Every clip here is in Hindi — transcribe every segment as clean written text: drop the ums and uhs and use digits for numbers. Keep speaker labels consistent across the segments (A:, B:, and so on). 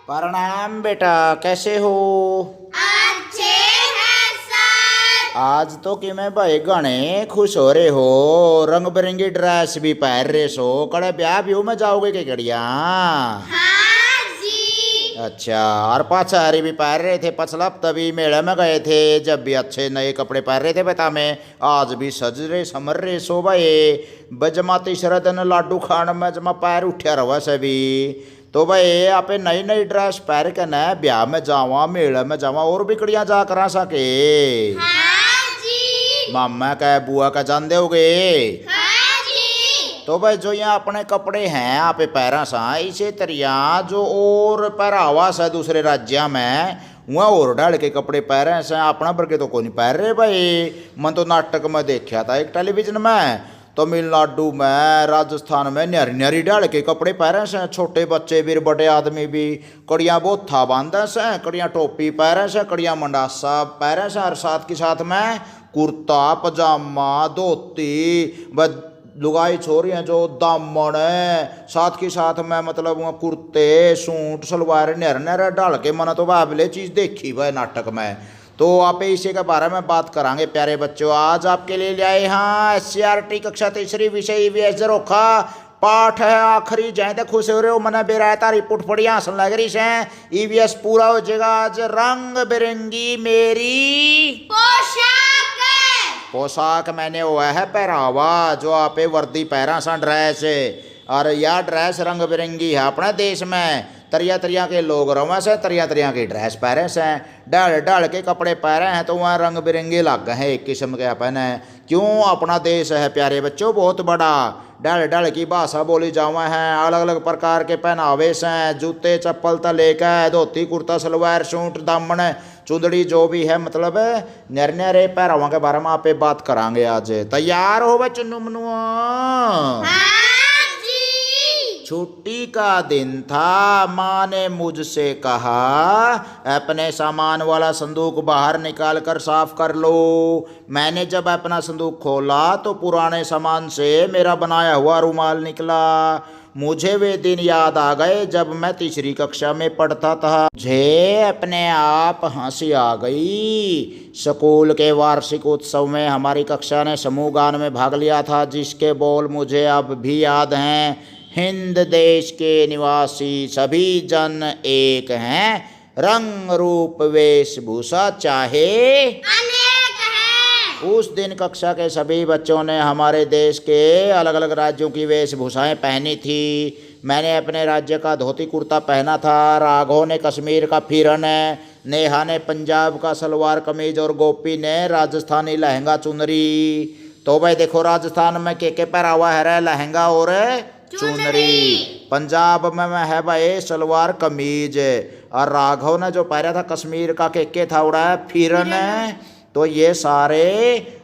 A: प्रणाम बेटा, कैसे हो?
B: अच्छे हैं सर।
A: आज तो कि मैं भाई घने खुश हो रहे हो, रंग बिरंगी ड्रेस भी पहन रहे सो। कड़े ब्याह व्यू में जाओगे के गड़िया?
B: हाँ जी।
A: अच्छा, और पाछा हरी भी पहन रहे थे। पछला हफ्ता भी मेले में गए थे, जब भी अच्छे नए कपड़े पहन रहे थे बेटा। में आज भी सज रहे समर रहे सो भाई। बजमाती शरदन लाडू खान में जमा पैर उठा रहा सभी। तो भाई आप नई नई ड्रेस पहन के न ब्याह में जावा, मेले में जावा, और बिकड़िया जा करा सके।
B: हाँ जी।
A: मामा का बुआ का जान दोगे?
B: हाँ जी।
A: तो भाई जो यहाँ अपने कपड़े हैं आप पैरा सा, इसे तरिया जो और पहरावा सा दूसरे राज्य में वहाँ और डाल के कपड़े पहरे से अपना बरके तो कोई नहीं पहन रहे भाई। मैं तो नाटक में देखा था एक टेलीविजन में, तमिलनाडु में, राजस्थान में न्यारी न्यारी डाल के कपड़े पहरे से। छोटे बच्चे भी, बड़े आदमी भी। कड़ियाँ बोथा बांधे से, कड़ियाँ टोपी पहरे से, कड़ियाँ मंडासा पहरे से, और साथ के साथ में कुर्ता पजामा धोती। लुगाई छोरियाँ जो दामन है, साथ के साथ में मतलब वहाँ कुर्ते सूट सलवार नहर नहर डाल के। मैंने तो बाबले चीज़ देखी वह नाटक में। तो आप इसी के बारे में बात करांगे प्यारे बच्चों। आज आपके लिए ले आए हाँ SCRT कक्षा तीसरी विषय EVS झरोखा पाठ है आखिरी। जाए तो खुश हो रहे हो, मना बेरा तारी पुट पड़ी हंसन लग रही से। EVS पूरा हो जाएगा आज। रंग बिरंगी मेरी पोशाक मैंने हुआ है पहरावा, जो आपे वर्दी पहरा सा ड्रेस। और यह ड्रेस रंग बिरंगी है अपने देश में। तरिया तरिया के लोग रवा से, तरिया तरिया की ड्रेस पहरे से, डाल डाल के कपड़े पहरे हैं, तो वहाँ रंग बिरंगे लग हैं एक किस्म के अपन है। क्यों? अपना देश है प्यारे बच्चों बहुत बड़ा। डाल डाल की भाषा बोली जावा है, अलग अलग प्रकार के पहनावे से, जूते चप्पल तक लेकर धोती कुर्ता सलवार सूट दामन चुंदड़ी जो भी है, मतलब नर नरे पहरावा के बारे में आप बात करांगे आज। तैयार हो बच्चों नुमनुआ? छुट्टी का दिन था, माँ ने मुझसे कहा अपने सामान वाला संदूक बाहर निकाल कर साफ कर लो। मैंने जब अपना संदूक खोला तो पुराने सामान से मेरा बनाया हुआ रुमाल निकला। मुझे वे दिन याद आ गए जब मैं तीसरी कक्षा में पढ़ता था। मुझे अपने आप हंसी आ गई। स्कूल के वार्षिक उत्सव में हमारी कक्षा ने समूह गान में भाग लिया था, जिसके बोल मुझे अब भी याद हैं। हिंद देश के निवासी सभी जन एक हैं, रंग रूप वेशभूषा चाहे
B: अनेक हैं।
A: उस दिन कक्षा के सभी बच्चों ने हमारे देश के अलग अलग राज्यों की वेशभूषाएं पहनी थी। मैंने अपने राज्य का धोती कुर्ता पहना था, राघव ने कश्मीर का फिरन, नेहा ने पंजाब का सलवार कमीज और गोपी ने राजस्थानी लहंगा चुनरी। तो भाई देखो राजस्थान में के पहरावा है लहंगा और चुनरी। पंजाब में है भाई सलवार कमीज, और राघव ने जो पहना था कश्मीर का के था उड़ा फिरन। तो ये सारे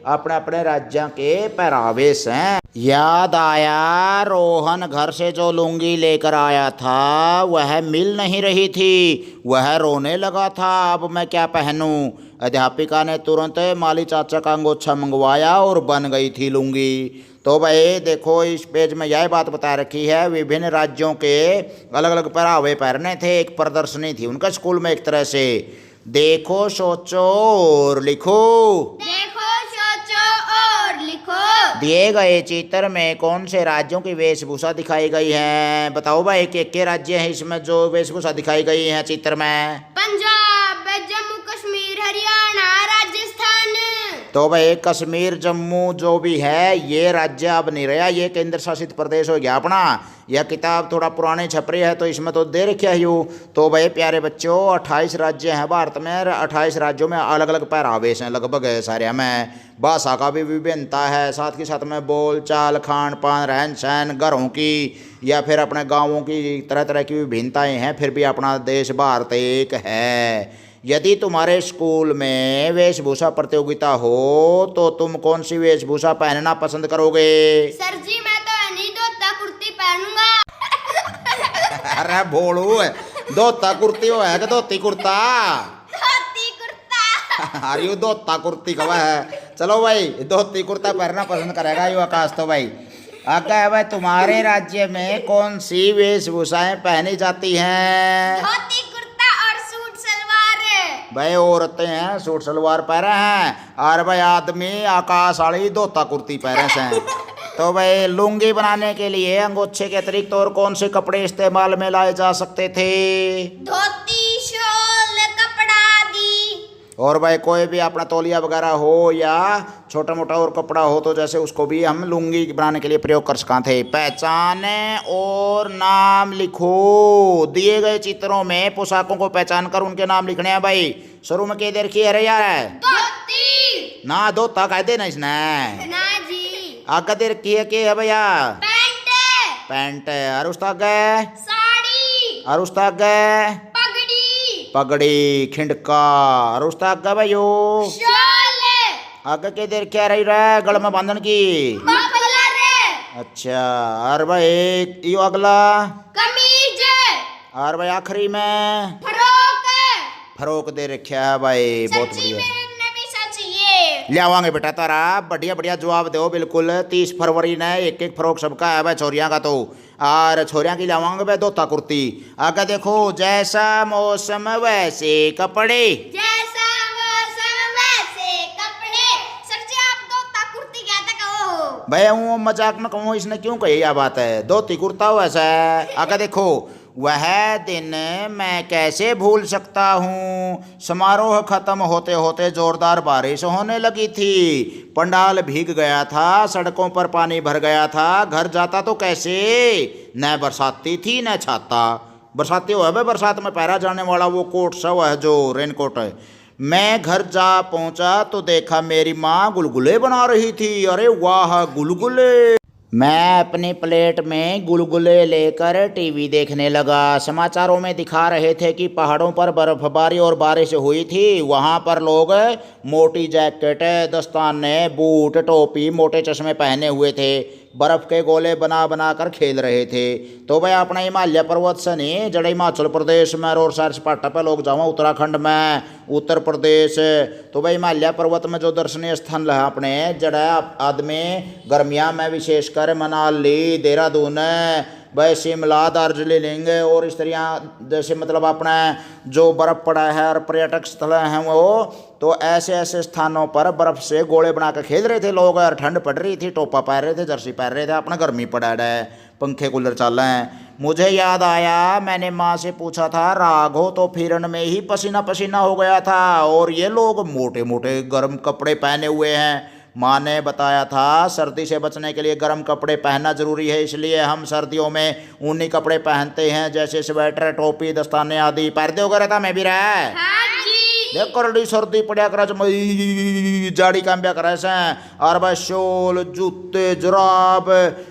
A: अपने अपने राज्य के पहरावे हैं। याद आया रोहन घर से जो लुंगी लेकर आया था वह मिल नहीं रही थी, वह रोने लगा था अब मैं क्या पहनूं। अध्यापिका ने तुरंत माली चाचा का अंगोछा मंगवाया और बन गई थी लुंगी। तो भाई देखो इस पेज में यह बात बता रखी है, विभिन्न राज्यों के अलग अलग पहरावे पहनने थे। एक प्रदर्शनी थी उनका स्कूल में एक तरह से। देखो सोचो और लिखो।
B: देखो सोचो और लिखो।
A: दिए गए चित्र में कौन से राज्यों की वेशभूषा दिखाई गई है? बताओ भाई के राज्य हैं इसमें जो वेशभूषा दिखाई गई है चित्र में?
B: पंजाब, जम्मू कश्मीर, हरियाणा, राजस्थान।
A: तो भाई कश्मीर जम्मू जो भी है ये राज्य अब नहीं रहा, ये केंद्र शासित प्रदेश हो गया अपना। यह किताब थोड़ा पुराने छप रही है तो इसमें तो दे रखा है यूँ। तो भाई प्यारे बच्चों 28 राज्य हैं भारत में, 28 राज्यों में अलग अलग पहरावे हैं लगभग सारे में। भाषा का भी विभिन्नता है, साथ के साथ में बोल चाल खान पान रहन सहन घरों की या फिर अपने गाँवों की तरह तरह की विभिन्नताएँ हैं, फिर भी अपना देश भारत एक है। यदि तुम्हारे स्कूल में वेशभूषा प्रतियोगिता हो तो तुम कौन सी वेशभूषा पहनना पसंद करोगे?
B: सर जी मैं तो नहीं धोता कुर्ती पहनूंगा।
A: अरे भोलू धोता कुर्ती हो है कि धोती कुर्ता?
B: धोती कुर्ता।
A: अरे यू धोता कुर्ती कब है? चलो भाई धोती कुर्ता पहनना पसंद करेगा यू आकाश। तो भाई आगे भाई तुम्हारे राज्य में कौन सी वेशभूषाएं पहनी जाती हैं?
B: धोती
A: भाई औरतें हैं सूट सलवार पहरे हैं और भाई आदमी आकाश वाली धोता कुर्ती पहरे से। तो भाई लुंगी बनाने के लिए अंगोछे के अतिरिक्त और कौन से कपड़े इस्तेमाल में लाए जा सकते थे?
B: धोती, शॉल, कपड़ा आदि।
A: और भाई कोई भी अपना तौलिया वगैरह हो या छोटा मोटा और कपड़ा हो तो जैसे उसको भी हम लुंगी बनाने के लिए प्रयोग कर सकते थे। पहचाने और नाम लिखो। दिए गए चित्रों में पोशाकों को पहचान कर उनके नाम लिखने हैं भाई। शुरू में क्या दे रखी है? अरे यार
B: धोती
A: ना धोता कह देना इसने।
B: ना जी।
A: आगे दे रखी है क्या है भैया?
B: Pant
A: pant. और उसका आगे?
B: साड़ी
A: और उसका आगे?
B: पगड़ी
A: पगड़ी खिंडका। और उसका आगे भाइयो?
B: शॉल
A: आगे क्या दे रखी है? रही रहा गल में बांधन की।
B: मफलर
A: अच्छा। और भाई यो अगला?
B: कमीज
A: और भाई आखिरी में?
B: फ्रॉक।
A: फरोक दे रखा है भाई। बहुत
B: सच्ची
A: बढ़िया।
B: मेरे नबी चाहिए।
A: ले आवांगे बेटा तारा बढ़िया बढ़िया जवाब दो बिल्कुल। 30 फरवरी ने एक एक फ्रॉक सबका है भाई छोरिया का तो। और छोरिया की लावांगे भाई धोता कुर्ती। आगे देखो जैसा मौसम वैसे कपड़े।
B: जैसा मौसम वैसे कपड़े। सर जी आप धोता कुर्ती कहते कहो।
A: भाई वो मजाक में कहूँ इसने क्यों कही यह बात है? धोती कुर्ता वैसा है। आगे देखो वह दिन मैं कैसे भूल सकता हूँ। समारोह खत्म होते होते जोरदार बारिश होने लगी थी। पंडाल भीग गया था, सड़कों पर पानी भर गया था। घर जाता तो कैसे? न बरसाती थी न छाता। बरसाती हुआ है बरसात में पहरा जाने वाला वो कोट सा हुआ है जो रेनकोट है। मैं घर जा पहुंचा तो देखा मेरी माँ गुलगुले बना रही थी। अरे वाह गुलगुले। मैं अपनी प्लेट में गुलगुले लेकर टीवी देखने लगा। समाचारों में दिखा रहे थे कि पहाड़ों पर बर्फबारी और बारिश हुई थी। वहाँ पर लोग मोटी जैकेट, दस्ताने, बूट, टोपी, मोटे चश्मे पहने हुए थे। बर्फ़ के गोले बना बना कर खेल रहे थे। तो भाई अपना हिमालय पर्वत से नहीं जड़ा हिमाचल प्रदेश में और सैर सपाटा पे लोग जावा उत्तराखंड में, उत्तर प्रदेश। तो भाई हिमालय पर्वत में जो दर्शनीय स्थल है अपने जड़ा आदमी गर्मिया में विशेषकर मनाली, देहरादून, भाई शिमला, दार्जिलिंग और इस तरह जैसे मतलब अपना जो बर्फ़ पड़ा है और पर्यटक स्थल हैं वो तो ऐसे ऐसे स्थानों पर बर्फ़ से गोले बना कर खेल रहे थे लोग। और ठंड पड़ रही थी, टोपा पहन रहे थे, जर्सी पहन रहे थे, अपना गर्मी पड़ा है, पंखे कूलर चल रहे हैं। मुझे याद आया मैंने माँ से पूछा था राघव तो फिरन में ही पसीना पसीना हो गया था और ये लोग मोटे मोटे गर्म कपड़े पहने हुए हैं। माँ ने बताया था सर्दी से बचने के लिए गर्म कपड़े पहनना जरूरी है, इसलिए हम सर्दियों में ऊनी कपड़े पहनते हैं जैसे स्वेटर, टोपी, दस्ताने आदि। पर्दे वगैरह था मैं भी रहा
B: हाँ जी।
A: देख करडी सर्दी पड़ा कर जाड़ी कांबिया करे से। और भाई शोल, जूते, जुराब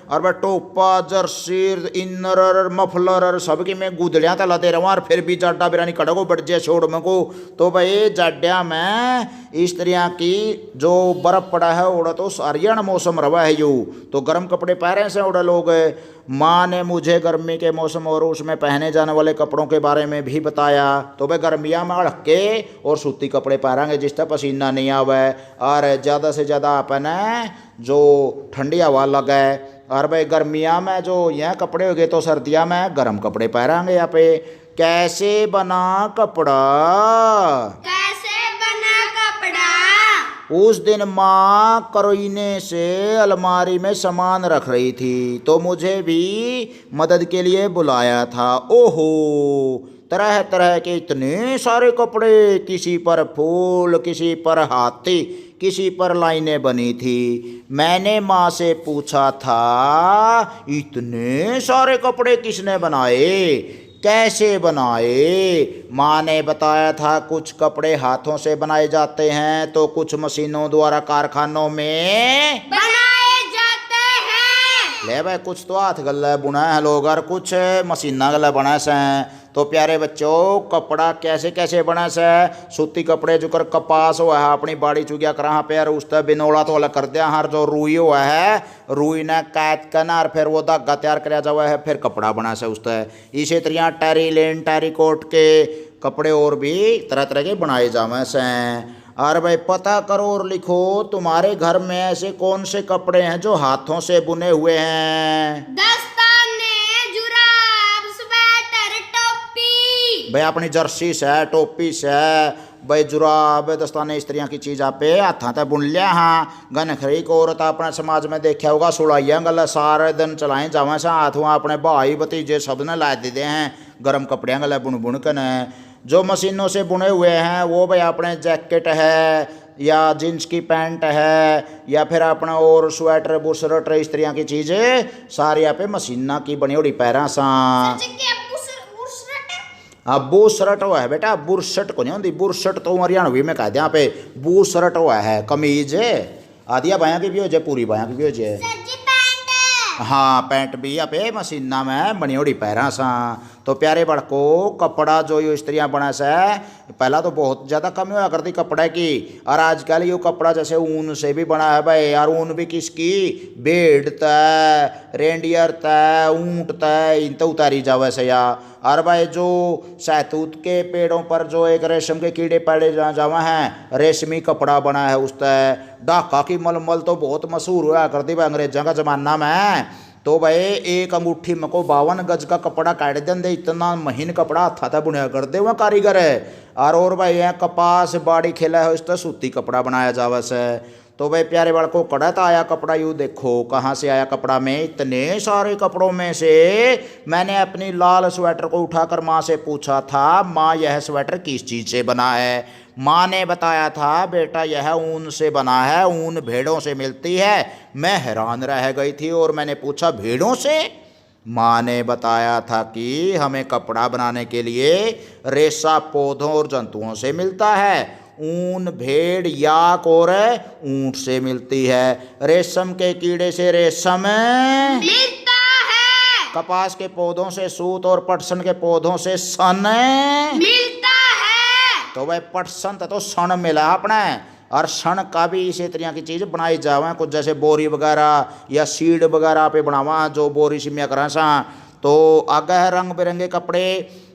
A: और भाई टोपा, जर्सी, इनर, मफलर सबकी में गुदड़ियाँ तला दे रहा और फिर भी जाड्डा बिरानी कड़ा को बढ़ जाए छोड़ में को। तो भाई जाड्या में इस तरह की जो बर्फ पड़ा है उड़ा तो हरियाणा मौसम रवा है यू तो गर्म कपड़े पहने से उड़ा लोग। माँ ने मुझे गर्मी के मौसम और उसमें पहने जाने वाले कपड़ों के बारे में भी बताया। तो भाई गर्मिया में हल्के और सूती कपड़े पहनेंगे जिससे पसीना नहीं आवे और ज़्यादा से ज़्यादा अपन जो ठंडी हवा लगे। और भाई गर्मिया में जो यह कपड़े हो गए तो सर्दियाँ में गर्म कपड़े पहनेंगे। यहाँ पे कैसे बना कपड़ा?
B: कैसे बना कपड़ा?
A: उस दिन माँ करोईने से अलमारी में सामान रख रही थी तो मुझे भी मदद के लिए बुलाया था। ओहो तरह तरह के इतने सारे कपड़े, किसी पर फूल, किसी पर हाथी, किसी पर लाइनें बनी थी। मैंने माँ से पूछा था इतने सारे कपड़े किसने बनाए, कैसे बनाए? माँ ने बताया था कुछ कपड़े हाथों से बनाए जाते हैं तो कुछ मशीनों द्वारा कारखानों में
B: बनाए जाते हैं।
A: ले भाई कुछ तो हाथ गले बुना है लोग और कुछ मशीना गले बना से। तो प्यारे बच्चों कपड़ा कैसे कैसे बना से? सूती कपड़े जो कर कपास हुआ है अपनी बाड़ी चुगिया करा पे और उस बिनोड़ा तो अलग कर दिया। हर जो रुई हुआ है रुई ने कैद करना और फिर वो धागा तैयार कराया जावा है फिर कपड़ा बना से उस इसी तरह टेरी लेन, टेरी कोट के कपड़े और भी तरह तरह के बनाए जावे से। और भाई पता करो और लिखो तुम्हारे घर में ऐसे कौन से कपड़े हैं जो हाथों से बुने हुए हैं?
B: दस्ताने, जुराब, स्वेटर, टोपी।
A: भाई अपनी जर्सी से, टोपी से, भाई जुराब दस्ताने इस तरह की चीज़ आपे हाथा ते बुन लिया हाँ। गन खरी को औरत अपने समाज में देखा होगा सुलाइया गल सारे दिन चलाए जावा से हाथ वहाँ अपने भाई भतीजे सब ने ला देते हैं गर्म कपड़े गल बुन बुन कर। जो मशीनों से बुने हुए हैं वो भाई अपने जैकेट है या जींस की पैंट है या फिर अपना और स्वेटर बुशर्ट इस तरह की चीज़ें सारी यहाँ पे मशीना की बनी हुई पैरा सा। हाँ बुशर्ट हुआ है बेटा, बुरशट को नहीं होती, बुरशट तो हरियाणवी में कह दिया पे, बुशर्ट हुआ है कमीज आदिया बाया की भी हो जाए पूरी बाया की भी हो जाए। हाँ पैंट भी यहाँ पे मशीना में बनी हुई पैरा सा। तो प्यारे बड़को कपड़ा जो यो स्त्रियाँ बना सा पहला तो बहुत ज़्यादा कमी हुआ करती कपड़े की, और आजकल ये कपड़ा जैसे ऊन से भी बना है भाई यार। ऊन भी किसकी, भेड़ तय, रेंडियर तय, ऊँट तय, इन तो उतारी जावे से या। और भाई जो शहतूत के पेड़ों पर जो एक रेशम के कीड़े पड़े जावा हैं, रेशमी कपड़ा बना है उस तय। ढाका की मलमल तो बहुत मशहूर हुआ करती भाई अंग्रेजों का ज़माना में। तो भाई एक अंगूठी में को 52 गज का कपड़ा काट देंगे, इतना महीन कपड़ा था था बुनाया करते हुए कारीगर है। और भाई यहाँ कपास बाड़ी खेला है उस तरह सूती कपड़ा बनाया जावा से। तो भाई प्यारे बाल को कड़त आया कपड़ा, यूँ देखो कहाँ से आया कपड़ा में। इतने सारे कपड़ों में से मैंने अपनी लाल स्वेटर को उठाकर माँ से पूछा था, माँ यह स्वेटर किस चीज़ से बना है। माँ ने बताया था बेटा यह ऊन से बना है, ऊन भेड़ों से मिलती है। मैं हैरान रह गई थी और मैंने पूछा भेड़ों से। माँ ने बताया था कि हमें कपड़ा बनाने के लिए रेशा पौधों और जंतुओं से मिलता है। ऊन भेड़ याक और ऊंट से मिलती है। रेशम के कीड़े से रेशम
B: मिलता है,
A: कपास के पौधों से सूत और पटसन के पौधों से सन
B: मिलता है।
A: तो भाई पटसन तो सन मिला अपने, और सन का भी इसी तरह की चीज़ बनाई जावा कुछ जैसे बोरी वगैरह या सीड वगैरह पे बनावा जो बोरी सिमिया करा सा। तो आगे है रंग बिरंगे कपड़े।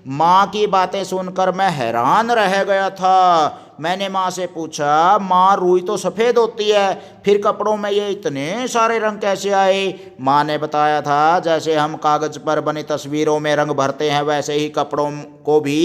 A: माँ की बातें सुनकर मैं हैरान रह गया था। मैंने माँ से पूछा, माँ रुई तो सफ़ेद होती है, फिर कपड़ों में ये इतने सारे रंग कैसे आए। माँ ने बताया था जैसे हम कागज़ पर बनी तस्वीरों में रंग भरते हैं वैसे ही कपड़ों को भी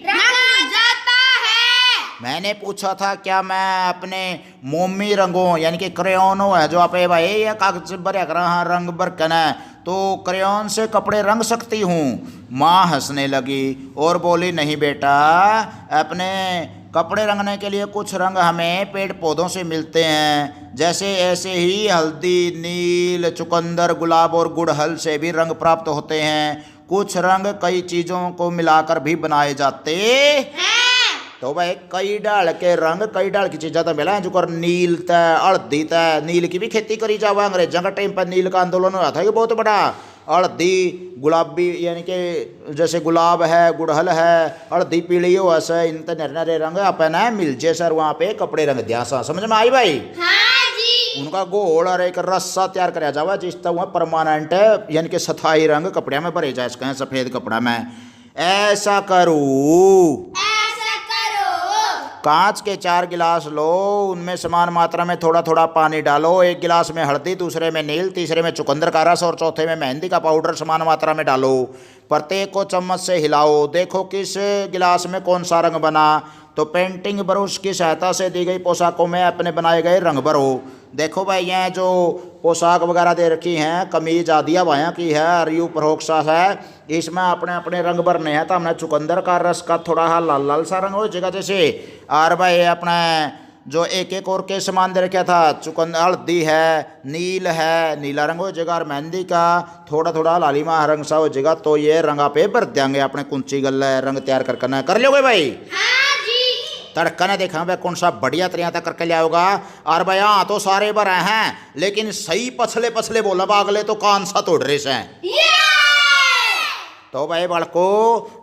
B: रंगा जाता है।
A: मैंने पूछा था क्या मैं अपने मोमी रंगों यानी कि क्रेयोनो है जो आप भाई ये कागज भर रंग भर कना तो क्रेयॉन से कपड़े रंग सकती हूँ। माँ हंसने लगी और बोली नहीं बेटा, अपने कपड़े रंगने के लिए कुछ रंग हमें पेड़ पौधों से मिलते हैं, जैसे ऐसे ही हल्दी, नील, चुकंदर, गुलाब और गुड़हल से भी रंग प्राप्त होते हैं। कुछ रंग कई चीज़ों को मिलाकर भी बनाए जाते हैं। तो भाई कई डाल के रंग कई डाल की चीज़ें तो मिला है जो कर नील तय, हल्दी तय, नील की भी खेती करी जावा। अंग्रेजों का टाइम पर नील का आंदोलन हुआ था ये बहुत बड़ा। हल्दी गुलाबी यानी कि जैसे गुलाब है, गुड़हल है, हल्दी पीली हो ऐसे इन नरे रंग अपना मिल जे सर वहाँ पे कपड़े रंग दिया सा। समझ में आई भाई?
B: हाँ जी।
A: उनका गोल और एक रस्सा तैयार कराया जावा जिस तरह परमानेंट यानी कि स्थायी रंग कपड़े में भरे जाए सकें सफ़ेद कपड़ा में। ऐसा करूँ, कांच के 4 गिलास लो, उनमें समान मात्रा में थोड़ा थोड़ा पानी डालो। एक गिलास में हल्दी, दूसरे में नील, तीसरे में चुकंदर का रस और चौथे में मेहंदी का पाउडर समान मात्रा में डालो। प्रत्येक को चम्मच से हिलाओ, देखो किस गिलास में कौन सा रंग बना। तो पेंटिंग ब्रश की सहायता से दी गई पोशाकों में अपने बनाए गए रंग भरो। देखो भाई यहाँ जो पोशाक वगैरह दे रखी हैं, कमीज आदिया भाया की है और यू प्रोक्सा है, इसमें अपने अपने रंग भरने हैं। तो हमने चुकंदर का रस का थोड़ा हाँ लाल लाल सा रंग हो जाएगा जैसे। और भाई अपने जो एक एक और के सामान दे रखा था, चुकंदर, हल्दी है, नील है, नीला रंग हो जाएगा, और मेहंदी का थोड़ा थोड़ा लालिमा रंग सा हो जाएगा। तो ये रंगा पे भर देंगे अपने कुंची गल रंग तैयार कर लोगे भाई? तड़का ने देखा भाई कौन सा बढ़िया तरह तक करके लिया होगा। और भाई हाँ तो सारे भरे हैं लेकिन सही पछले पछले बोला अगले तो कान सा तोड़ रहे हैं। तो भाई बड़को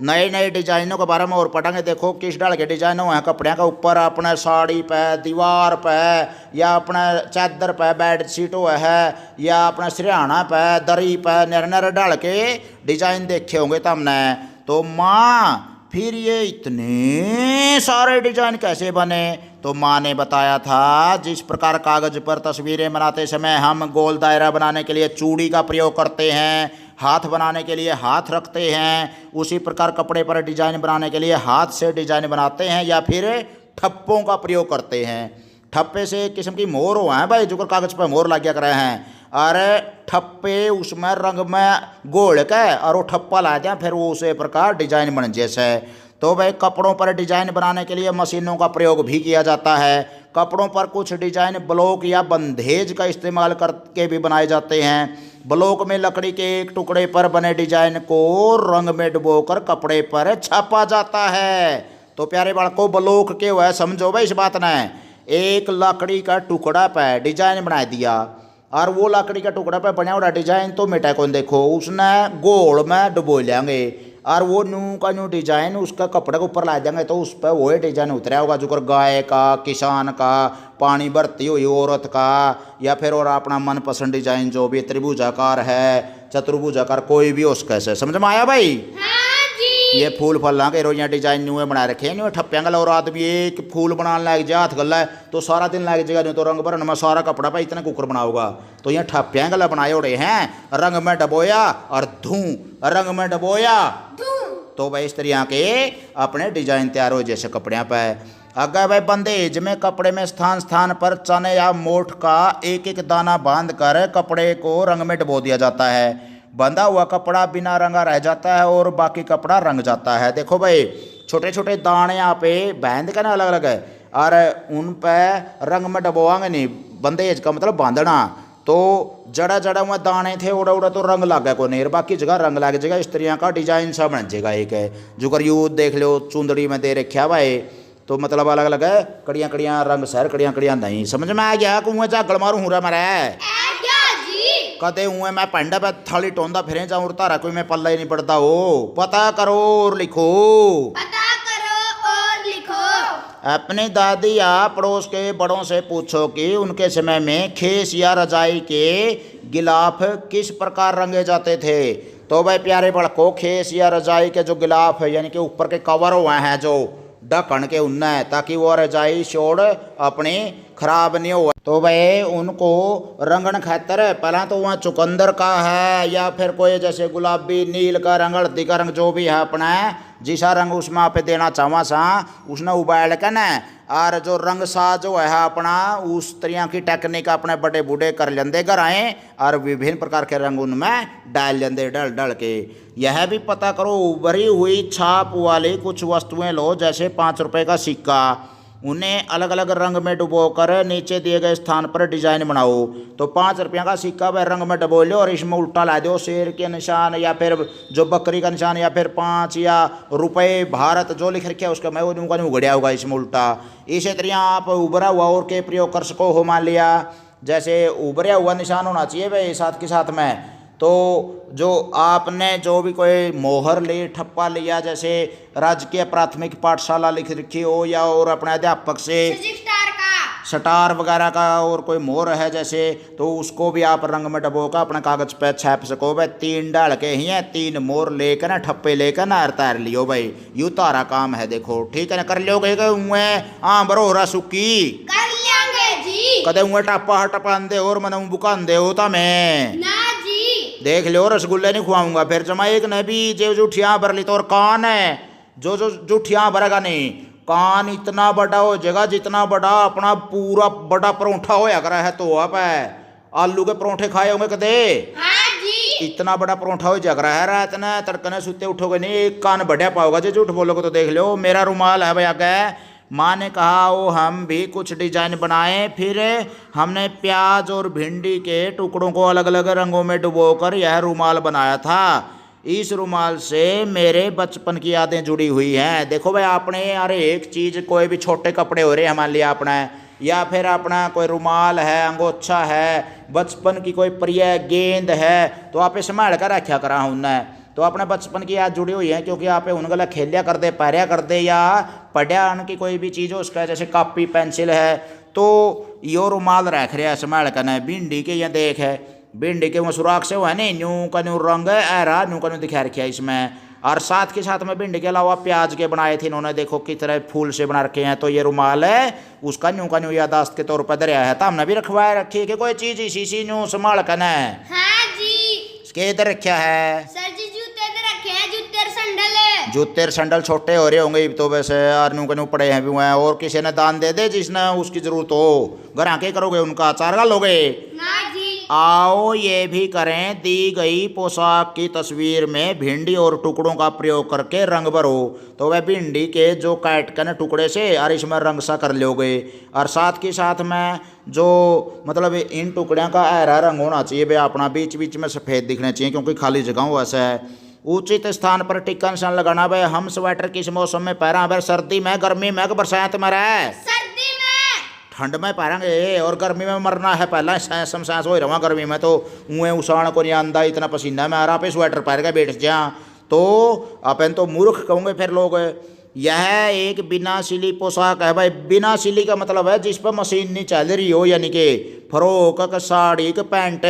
A: नए नए डिजाइनों के बारे में और पढ़ेंगे। देखो किस डाल के डिजाइनों हैं कपड़े का ऊपर अपने साड़ी पे, दीवार पे, या अपने चादर पे बेडशीट है, या अपने सिरहाना पे, दरी पे, नर नर डाल के डिजाइन देखे होंगे तो हमने। तो माँ फिर ये इतने सारे डिजाइन कैसे बने? तो माँ ने बताया था जिस प्रकार कागज पर तस्वीरें बनाते समय हम गोल दायरा बनाने के लिए चूड़ी का प्रयोग करते हैं, हाथ बनाने के लिए हाथ रखते हैं, उसी प्रकार कपड़े पर डिजाइन बनाने के लिए हाथ से डिजाइन बनाते हैं या फिर ठप्पों का प्रयोग करते हैं। ठप्पे से एक किस्म की मोहर हुआ है भाई, जो कागज पर मोहर लग कर रहे हैं, और ठप्पे उसमें रंग में घोल के और वो ठप्पा ला दें, फिर वो उसी प्रकार डिजाइन बन जैसे। तो भाई कपड़ों पर डिजाइन बनाने के लिए मशीनों का प्रयोग भी किया जाता है। कपड़ों पर कुछ डिजाइन ब्लॉक या बंधेज का इस्तेमाल करके भी बनाए जाते हैं। ब्लॉक में लकड़ी के एक टुकड़े पर बने डिजाइन को रंग में डुबोकर कपड़े पर छापा जाता है। तो प्यारे बालकों, ब्लॉक के वह समझो भाई इस बात ने, एक लकड़ी का टुकड़ा पे डिजाइन बना दिया, और वो लकड़ी का टुकड़ा पे बना हुआ डिजाइन तो मिटा कौन देखो, उसने गोल में डुबो लेंगे और वो न्यू का न्यू डिजाइन उसका कपड़े के ऊपर ला देंगे, तो उस पर वही डिजाइन उतरा होगा जो गाय का, किसान का, पानी भरती हुई औरत का, या फिर और अपना मनपसंद डिजाइन जो भी त्रिभुजाकार है, चतुर्भुजाकार, कोई भी उसका से। समझ में आया भाई? ये फूल फल के रोज डिजाइन न्यू बना रखे हैं, न्यू ठप्पियाँ गल, और आदमी एक फूल बनाने लग जाए हाथ गला है तो सारा दिन लग जाएगा, नहीं तो रंग भरने में सारा कपड़ा पे इतना कुकर बनाओगा। तो यहाँ ठप्पियाँ गला बनाए उड़े हैं, रंग में डबोया और धूं, रंग में डबोया। तो भाई इस तरह के अपने डिजाइन तैयार हो जैसे कपड़े पे। अगर भाई बंदेज में कपड़े में स्थान स्थान पर चने या मोठ का एक एक दाना बांध कर कपड़े को रंग में डबो दिया जाता है। बंधा हुआ कपड़ा बिना रंगा रह जाता है और बाकी कपड़ा रंग जाता है। देखो भाई छोटे छोटे दाने यहाँ पे बांध के ना अलग अलग है, और उन पे रंग में डबोएंगे नहीं, बंदेज का मतलब बांधना। तो जड़ा जड़ा हुआ दाने थे उड़ा उड़ा तो रंग लग गया को नहीं, बाकी जगह रंग लग जाएगा। इस तरह का डिजाइन सा बन जाएगा। एक है जो कर यूथ देख लो चुंदड़ी में दे रखा भाई, तो मतलब अलग अलग है, कड़ियाँ कड़ियाँ रंग सर, कड़ियाँ कड़ियाँ नहीं। समझ में आ गया? कुएं जागड़ मारू हूँ मैं कदे हुए मैं पंडा पे थाली टोंदा फिरे जाऊँ तारा कोई मैं पल्ला ही नहीं पड़ता हो। पता करो और लिखो,
B: पता करो और लिखो।
A: अपनी दादी या पड़ोस के बड़ों से पूछो कि उनके समय में खेस या रजाई के गिलाफ किस प्रकार रंगे जाते थे। तो भाई प्यारे बड़को, खेस या रजाई के जो गिलाफ है यानी कि ऊपर के कवर हुए हैं जो ढक्कन के उनने, ताकि वो रजाई छोड़ अपनी खराब नहीं हो। तो भाई उनको रंगन खातर पहला तो वहाँ चुकंदर का है या फिर कोई जैसे गुलाबी, नील का रंग, हल्दी का रंग, जो भी है अपना जिसा रंग उसमें आप देना चाहवा सा उसने उबाल के ना, और जो रंग सा जो है अपना उस तरह की टेक्निक अपने बड़े बूढ़े कर लेंदे घर आए और विभिन्न प्रकार के रंग उनमें डाल लेंदे डल डल के। यह भी पता करो उभरी हुई छाप वाली कुछ वस्तुएं लो, जैसे 5 रुपए का सिक्का, उन्हें अलग अलग रंग में डुबोकर नीचे दिए गए स्थान पर डिजाइन बनाओ। तो 5 रुपये का सिक्का वह रंग में डबो लो और इसमें उल्टा ला दो शेर के निशान या फिर जो बकरी का निशान या फिर 5 या रुपए भारत जो लिख रखे उसका मैं उनका नहीं उगड़िया होगा इसमें उल्टा। इसी तरह आप उभरा हुआ और के प्रयोग कर सको हो। मान लिया जैसे उभरा हुआ निशान होना चाहिए भाई साथ के साथ में, तो जो आपने जो भी कोई मोहर ली, ठप्पा लिया, जैसे राजकीय प्राथमिक पाठशाला लिख रखी हो या और अपने अध्यापक से स्टार वगैरह का और कोई मोहर है जैसे, तो उसको भी आप रंग में डबो कर अपने कागज पे छाप सको भाई। 3 डाल के ही है, 3 मोहर लेकर ना ठप्पे लेकर ना तार लियो भाई, यूँ तारा काम है। देखो ठीक है ना, कर लोगे बरोरा सुकी
B: कर लेंगे जी।
A: कदे हुए टप्पा हटपांदे और मन बुकांदे हो ता मैं देख लो रसगुल्ले नहीं खुआऊंगा फिर जमा एक ने भी जो जूठियाँ भर ली। तो और कान है जो जो जूठियाँ भरेगा नहीं, कान इतना बड़ा हो जाएगा जितना बड़ा अपना पूरा बड़ा परोठा होया करा है। तो आप आलू के परोठे खाए होंगे कदे?
B: हाँ जी।
A: इतना बड़ा परोठा हो जाकर है रात ने तड़कने सुते उठोगे नहीं, एक कान बढ़िया पाओगा जो झूठ बोलोगे। तो देख लो मेरा रुमाल है भैया का, माँ ने कहा वो हम भी कुछ डिजाइन बनाए, फिर हमने प्याज और भिंडी के टुकड़ों को अलग अलग रंगों में डुबोकर यह रुमाल बनाया था। इस रुमाल से मेरे बचपन की यादें जुड़ी हुई हैं। देखो भाई आपने यार एक चीज़ कोई भी छोटे कपड़े हो रहे हैं मान लिया अपना, या फिर अपना कोई रुमाल है, अंगोछा है, बचपन की कोई प्रिय गेंद है, तो आप संभाल कर रखा करा उनने। तो अपने बचपन की याद जुड़ी हुई है क्योंकि आप उन गला खेलिया कर दे, पैरिया कर दे या पढ़िया उनकी कोई भी चीज़ हो उसका, जैसे कॉपी पेंसिल है, तो यो रुमाल रख रहा है संभाल कर न। भिंडी के यहाँ देख है, भिंडी के वो सुराख से वो है नहीं, न्यू का न्यू रंग ऐरा न्यू का न्यू दिखा रखा है इसमें। और साथ के साथ में भिंडी के अलावा प्याज के बनाए थे इन्होंने, देखो किस तरह फूल से बना रखे हैं। तो ये रुमाल है उसका न्यू का न्यू यादाश्त के तौर पर दरिया है। तो हमने भी रखवाए रखी है कि कोई चीज़ इसी न्यू संभाल कर न के इधर रखा है?
B: सर जी जूते तो रखे हैं, जूते और संडल।
A: जूते और संडल छोटे हो रहे होंगे तो वैसे यार नू के नू पड़े हैं भी हुए हैं। और किसी ने दान दे दे जिसने उसकी जरूरत हो। घर आके करोगे उनका चारगा लोगे
B: ना जी।
A: आओ ये भी करें। दी गई पोशाक की तस्वीर में भिंडी और टुकड़ों का प्रयोग करके रंग भरो। तो वह भिंडी के जो काट कर टुकड़े से और इसमें रंग सा कर लोगे। और साथ के साथ में जो मतलब इन टुकड़ों का हरा रंग होना चाहिए भाई अपना, बीच बीच में सफ़ेद दिखने चाहिए क्योंकि खाली जगह वैसा है। उचित स्थान पर टिक्का निशान लगाना भाई। हम स्वेटर किस मौसम में पहना भाई? सर्दी में, गर्मी में, बरसात में रहे?
B: सर्दी में।
A: ठंड में पहनेंगे और गर्मी में मरना है पहला सांस हो रहा। गर्मी में तो मुँह उसाण को नहीं आंदा, इतना पसीना में आ रहा। आप स्वेटर पहन के बैठ जा तो अपन तो मूर्ख कहूँगे फिर लोग। यह एक बिना सिली पोशाक है भाई। बिना सिली का मतलब है जिस पर मशीन नहीं चल रही हो, यानी कि फ्रॉक, साड़ी, पैंट।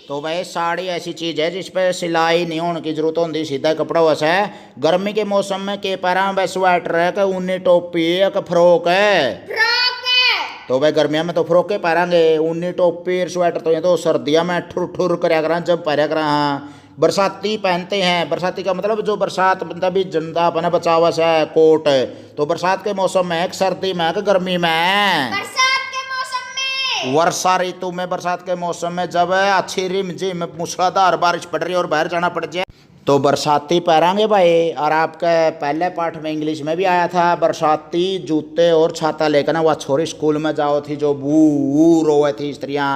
A: तो भाई साड़ी ऐसी चीज़ है जिस पर सिलाई नहीं होने की जरूरत होती, सीधा कपड़ा वैसा है। गर्मी के मौसम में के पैरा भाई स्वेटर है कि ऊनी टोपी है कि फ्रॉक है? तो भाई गर्मियों में तो फ्रॉक पहनेंगे, ऊनी टोपी स्वेटर तो ये तो सर्दियों में ठुर ठुर कराया करा जब पहरा करा। हाँ बरसाती पहनते हैं। बरसाती का मतलब जो बरसात मतलब भी जनता अपने बचावा से है कोट। तो बरसात के मौसम में, सर्दी में, गर्मी में?
B: बरसात के मौसम में।
A: वर्षा ऋतु में, बरसात के मौसम में जब अच्छी रिमझिम मूसलाधार बारिश पड़ रही है और बाहर जाना पड़ जाए तो बरसाती पहनेंगे भाई। और आपके पहले पाठ में इंग्लिश में भी आया था बरसाती जूते और छाता लेकर ना वह छोरी स्कूल में जाओ थी जो बू रोए थी स्त्रियाँ।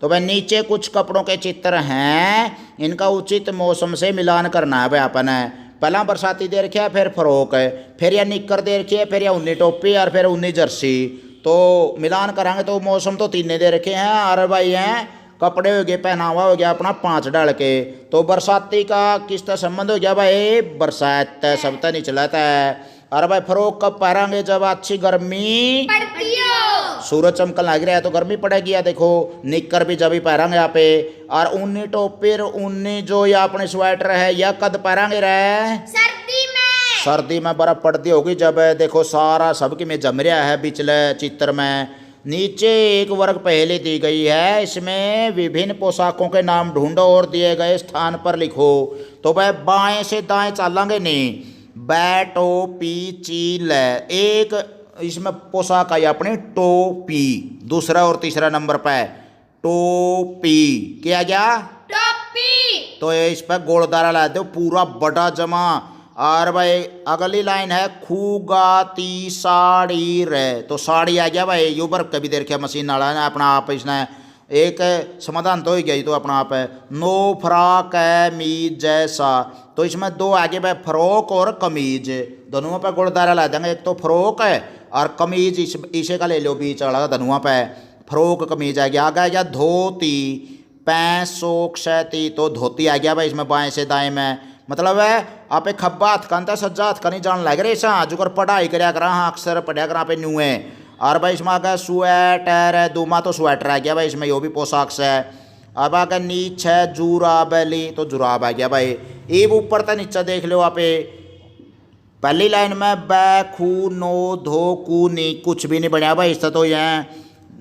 A: तो भाई नीचे कुछ कपड़ों के चित्र हैं, इनका उचित मौसम से मिलान करना है भाई अपन। पहला बरसाती दे रखी है, फिर फ्रॉक है, फिर या निक्कर दे रखी है, फिर या ऊनी टोपी और फिर ऊनी जर्सी। तो मिलान करेंगे तो मौसम तो तीन दे रखे हैं। और भाई हैं कपड़े हो गए, पहनावा हो गया अपना 5 डाल के। तो बरसाती का किसका संबंध हो गया भाई? बरसात सब तो नहीं चलाता है। अरे भाई फ्रॉक कब पहनेंगे? जब अच्छी गर्मी
B: पड़ती हो,
A: सूरज चमकन लग रहा है तो गर्मी पड़ेगी। या देखो निक्कर भी जब ही पहनेंगे यहाँ पे। और ऊनी टोपी ऊनी जो या अपने स्वेटर है या कद पहनेंगे रहे?
B: सर्दी में।
A: सर्दी में बर्फ पड़ती होगी जब देखो सारा सबकी में जम रहा है पिछले चित्र में। नीचे एक वर्ग पहले दी गई है, इसमें विभिन्न पोशाकों के नाम ढूंढो और दिए गए स्थान पर लिखो। तो भाई बाएं से दाएं चलेंगे नहीं। बै टोपी चील एक इसमें पोशाक आई अपनी टोपी, दूसरा और तीसरा नंबर पे टोपी। क्या गया?
B: टोपी।
A: तो इस पर गोलदारा ला दो पूरा बड़ा जमा। और भाई अगली लाइन है खूगाती साड़ी रे। तो साड़ी आ गया भाई। यू पर कभी देर क्या मशीन नाला है अपना आप, इसने एक समाधान तो ही गया तो अपना आप है। नो फ्रॉक मीज जैसा। तो इसमें 2 आगे भाई फ्रॉक और कमीज, दोनों पे गोलदारा ला देंगे। एक तो फ्रॉक है और कमीज इसे का ले लो बीच वाला दोनों पे। फ्रॉक कमीज आ गया। आगे आ गया धोती, पैंट सोक शैती। तो धोती आ गया भाई इसमें बाएं से दाएं में। मतलब है आप खब्बा हाथ का सज्जा हाथ का नहीं जान लग रहे ऐसा जो कर पढ़ाई कराया करा। हाँ अक्सर पढ़ा करा पे न्यू है। और भाई इसमें आ गया स्वेटर है, दूमा तो स्वेटर आ गया भाई इसमें, यो भी पोशाक से है। अब आ गया नीचे जुराब ली। तो जुराब आ गया भाई। ये ऊपर तक नीचे देख लो आप। पहली लाइन में बै खू नो धो कू नी कुछ भी नहीं बनया भाई। इससे तो यह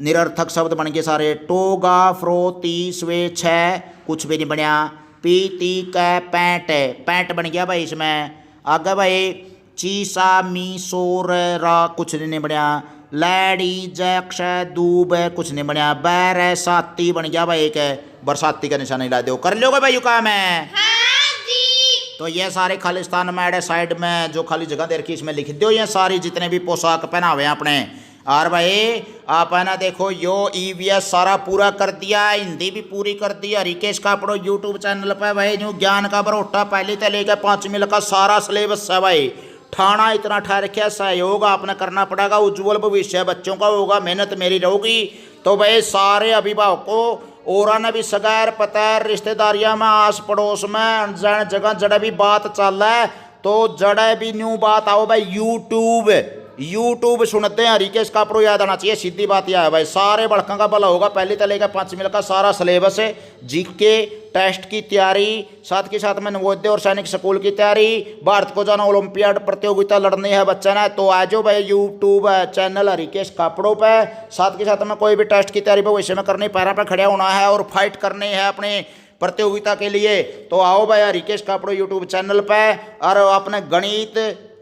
A: निरर्थक शब्द बन गए सारे। टोगा फ्रोती स्वे छः कुछ भी नहीं बनया। पीती का पैंट है, पैंट बन गया भाई इसमें। आगे भाई चीसा मी सोर रा कुछ नहीं बनया। लैडी जैक्ष दूब कुछ नहीं बनया। बैर साती बन गया भाई एक बरसाती का निशान ला दो। कर लोगे भाई यू काम है?
B: हाँ जी।
A: तो ये सारे खालिस्तान में साइड में जो खाली जगह दे रखी इसमें लिख दो ये सारी जितने भी पोशाक पहनावे हैं अपने। और भाई आप है ना देखो यो ईवीएस सारा पूरा कर दिया, हिंदी भी पूरी कर दी। हरिकेश कापड़ो यूट्यूब चैनल पर भाई न्यू ज्ञान का बरोटा पहले तो लेकर 5वीं का सारा सिलेबस है भाई। ठाना इतना ठा रखा, सहयोग आपने करना पड़ेगा। उज्जवल भविष्य बच्चों का होगा, मेहनत मेरी रहूगी। तो भाई सारे अभिभावकों और ने भी सगैर पतैर रिश्तेदारियां में आस पड़ोस में अनजान जगह जड़े भी बात चल रहा है तो जड़े भी न्यू बात आओ भाई। यूट्यूब सुनते हैं हरिकेश कापड़ो याद आना चाहिए। सीधी बात यह है भाई सारे बड़का का भला होगा। पहले तो लेकर 5वीं का सारा सिलेबस है। जीके टेस्ट की तैयारी, साथ के साथ में नवोदय और सैनिक स्कूल की तैयारी, भारत को जाना ओलंपियाड प्रतियोगिता लड़नी है बच्चा ने। तो आ जाओ भाई यूट्यूब चैनल हरिकेश कापड़ो पे। साथ के साथ में कोई भी टेस्ट की तैयारी भविष्य में करनी, पैरों पर खड़ा होना है और फाइट करनी है अपने प्रतियोगिता के लिए। तो आओ भाई हरिकेश कापड़ो यूट्यूब चैनल पे, और अपने गणित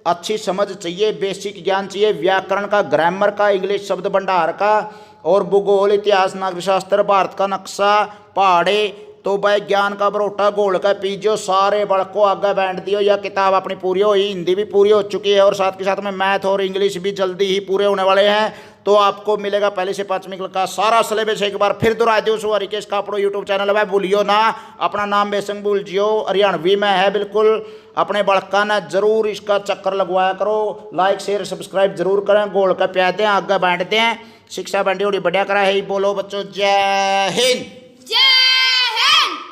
A: अच्छी समझ चाहिए, बेसिक ज्ञान चाहिए, व्याकरण का, ग्रामर का, इंग्लिश शब्द भंडार का, और भूगोल, इतिहास, नागरिक शास्त्र, भारत का नक्शा, पहाड़े। तो भाई ज्ञान का बरोटा घोल का पीजियो, सारे बड़को आगे बैठ दियो। यह किताब अपनी पूरी हुई, हिंदी भी पूरी हो चुकी है, और साथ के साथ में मैथ और इंग्लिश भी जल्दी ही पूरे होने वाले हैं। तो आपको मिलेगा पहले से 5वीं का सारा सिलेबस। एक बार फिर दोहरा दो, सो हरिकेश कापड़ो यूट्यूब चैनल है, भूलियो ना, अपना नाम बेसंग भूल जियो, हरियाणवी में है बिल्कुल। अपने बड़का ने जरूर इसका चक्कर लगवाया करो, लाइक शेयर सब्सक्राइब जरूर करें, गोल का प्यार दें, आगे बैठते हैं, शिक्षा बंडी उड़ी बढ़िया करा है। बोलो बच्चों, जय हिंद।
B: जय